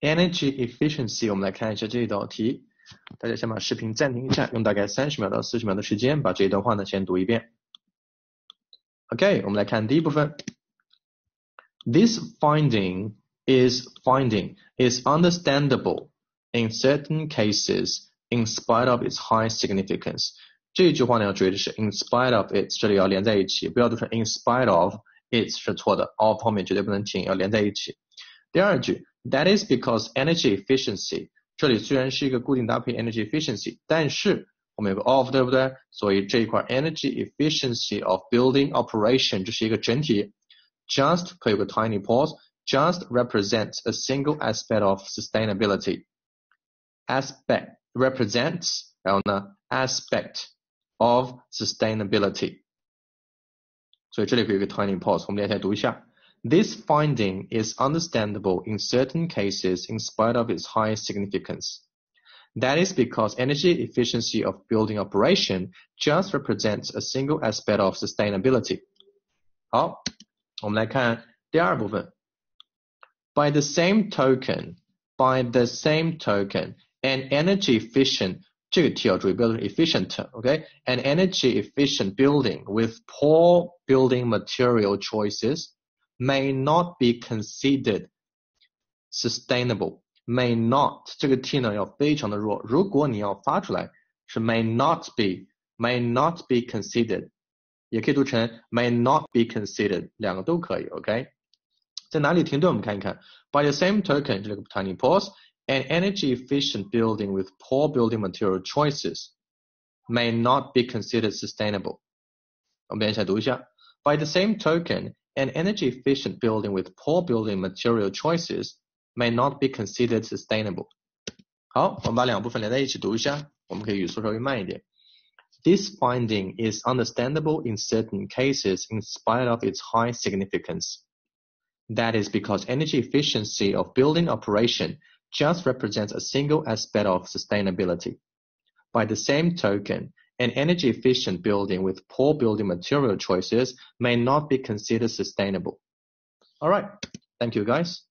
energy efficiency， 我们来看一下这一道题。大家先把视频暂停一下，用大概30秒到40秒的时间，把这一段话呢先读一遍。OK， 我们来看第一部分。This finding is understandable in certain cases in spite of its high significance。这句话呢要注意的是 in spite of its， 这里要连在一起，不要读成 in spite of its 是错的 ，of 后面绝对不能停，要连在一起。第二句 that is because energy efficiency， 这里虽然是一个固定搭配 energy efficiency， 但是我们有个 of 对不对？所以这一块 energy efficiency of building operation 这是一个整体 just 可以有个 tiny pause， just represents a single aspect of sustainability。 aspect represents 然后呢 aspect of sustainability， 所以这里可以有个 tiny pause， 我们连起来读一下。This finding is understandable in certain cases in spite of its high significance. That is because energy efficiency of building operation just represents a single aspect of sustainability. 好，我们来看第二部分。By the same token, an energy efficient 这个 T 要注意，不要是 efficient， OK？ An energy efficient building with poor building material choices may not be considered sustainable. May not 这个 T 呢要非常的弱，如果你要发出来是 may not be considered， 也可以读成 may not be considered， 两个都可以 OK？ 在哪里停顿我们看一看。By the same token 这个 tiny pause， an energy efficient building with poor building material choices may not be considered sustainable. 我们连起来读一下。By the same token, an energy efficient building with poor building material choices may not be considered sustainable. 好，我们把两部分连在一起读一下，我们可以语速稍微慢一点。This finding is understandable in certain cases in spite of its high significance. That is because energy efficiency of building operation just represents a single aspect of sustainability. By the same token, an energy efficient building with poor building material choices may not be considered sustainable. All right, thank you guys.